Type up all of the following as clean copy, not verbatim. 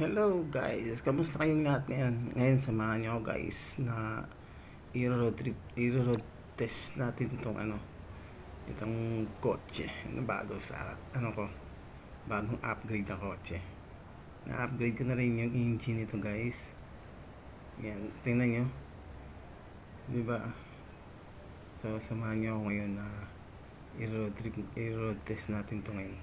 Hello guys, kamusta kayong lahat ngayon? Ngayon samahan niyo ako guys na i-road test natin itong kotse na bago sa bagong upgrade na kotse. Na-upgrade ko na rin yung engine nito guys. Yan, tingnan niyo. 'Di ba? So samahan niyo ako ngayon na i-road test natin to ngayon.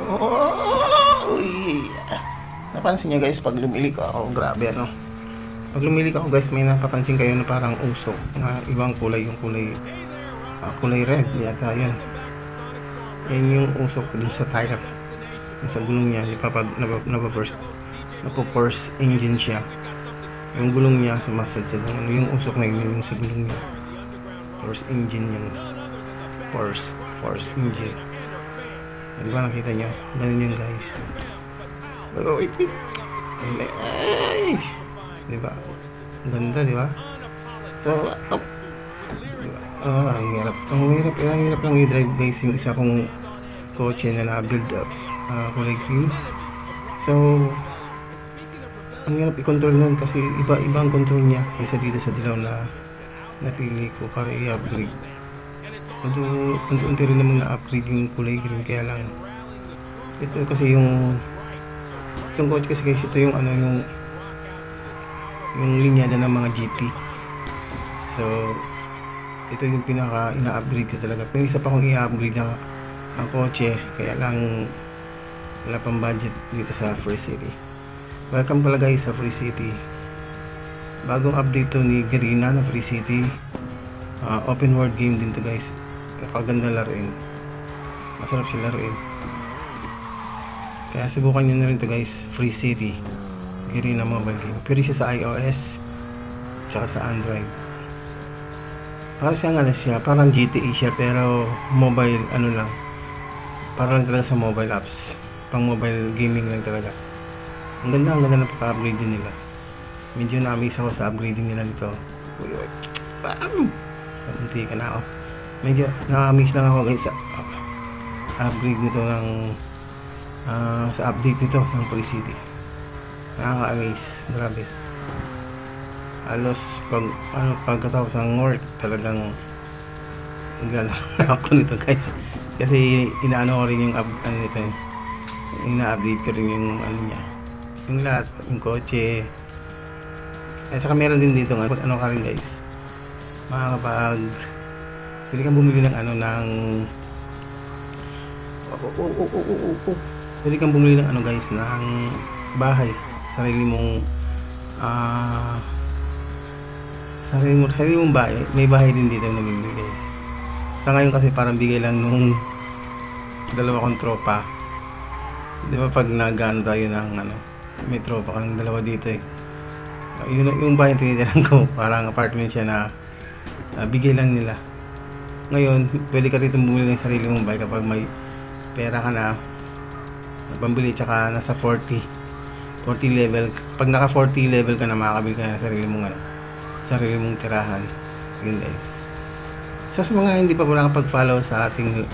Oh, yeah. Napansin nyo guys, pag lumilik ako, grabe pag lumilik ako guys, may napapansin kayo na parang usok na ibang kulay, yung kulay red yata yun. Yan yung usok dun sa tire, dun sa gulong niya. Napo-force engine siya, yung gulong niya sumasad yung usok na yun yung sa gulong niya. Force engine yun, force engine. Di ba nakita nyo? Ganun yun guys. Wait. Ay! Diba? Ang ganda, diba? So, diba? Ang hirap. Ang hirap lang i-drive guys yung isa kong kotse na na-build up. Kulay green. So, ang hirap i-control nun kasi iba ang control niya kaysa dito sa dilaw na napili ko para i-upgrade. Unti-unti rin naman na-upgrade yung kulay green, kaya lang ito kasi yung kotse kasi guys, ito yung yung linyada ng mga GT. So ito yung pinaka ina-upgrade ko talaga. Pero isa pa kong i-upgrade na ang kotse, kaya lang wala pang budget dito sa Free City. Welcome pala guys sa Free City. Bagong update to ni Garena na Free City. Open world game din to guys. Kaganda laruin. Masarap siya laruin. Kaya subukan nyo na rin to guys. Free City Garena mobile game. Pero siya sa iOS tsaka sa Android. Parang siyang siya, parang GTA siya pero mobile lang. Parang talaga sa mobile apps. Pang mobile gaming lang talaga. Ang ganda ng pagka-upgrade din nila. Medyo na-amaze ako sa upgrading nila nito. Munti ka na ako. Medyo na-amaze lang ako guys sa upgrade nito ng sa update nito ng Free City. Nakaka-amaze, grabe. Halos pagkatapos ng work talagang naglalaro ako nito guys. Kasi inaano ko rin yung nito, ina-update ko rin yung niya. Yung lahat, yung kotse. At saka meron din dito nga, pag ka rin guys, pwede kang bumili ng pwede kang bumili ng guys, ng bahay, sarili mong bahay. May bahay din dito na bibili guys. Sa ngayon kasi parang bigay lang nung dalawa kong tropa. Di ba pag nag-ano tayo ng may tropa kang dalawa dito eh. Yung bahay tinitiran ko, parang apartment siya na bigay lang nila. Ngayon, pwede ka rito bumili ng sarili mong bahay kapag may pera ka na pambili, tsaka nasa 40 level. Pag naka 40 level ka na, makakabili ka na sarili mong tirahan. Yun guys. So, sa mga hindi pa po nakapag-follow sa ating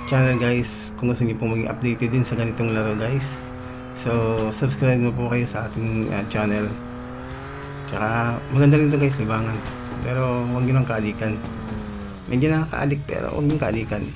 channel guys, kung gusto niyo pong maging updated din sa ganitong laro guys, so subscribe na po kayo sa ating channel. Tsaka maganda rin ito guys, libangan, pero huwag nyo nang kaalikan. Medyo nakakaalik pero huwag nyo kaalikan.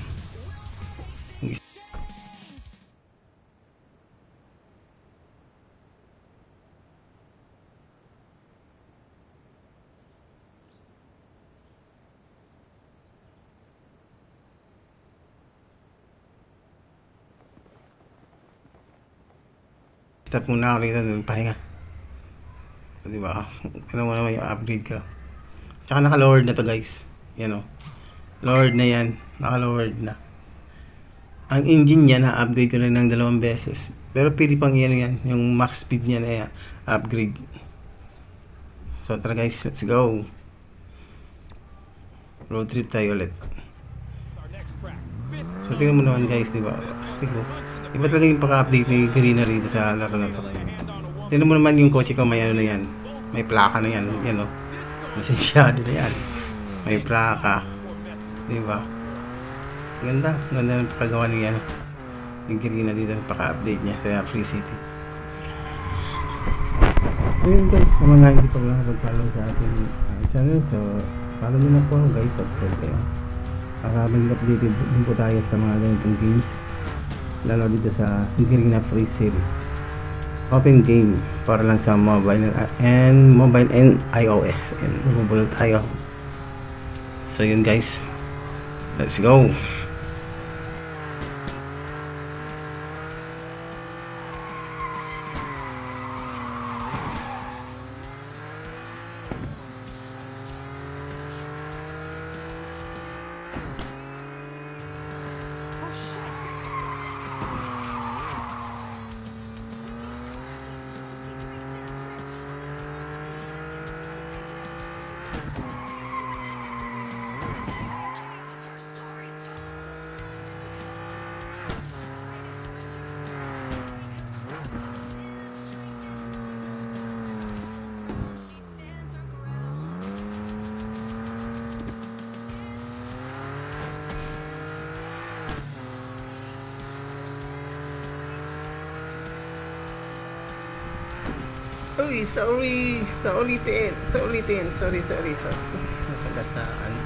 Stop muna ako dito, pahinga. Diba? Ano mo naman yung upgrade ko. Tsaka naka-lowered na to guys. Yan o. Lowered na yan. Naka-lowered na. Ang engine niya na-upgrade ko lang ng 2 beses. Pero pwede pang yan. Yung max speed niya na upgrade. So tara guys, let's go. Road trip tayo ulit. So tingnan mo naman guys, diba? Astig o. Iba talaga yung paka-update ni Garena rito sa laro na to. Tingnan mo naman yung kotse ko, may na yan. May plaka na yan. Yan o. Lisensyado na yan. May plaka. Diba? Ganda. Ganda ng pakagawa ni Garena dito. Paka-update niya sa Free City. So yun guys, sa mga hindi pa nakapag-follow sa ating channel. So follow nyo na po guys. Subscribe kayo. Para mag-updated din po tayo sa mga ganitong games. Lalo dito sa Garena Free City. Open game para lang sa mobile and iOS, and mobile tayo. So yun guys, let's go. Uy, sorry. Sa ulitin. Sorry. Nasagasaan.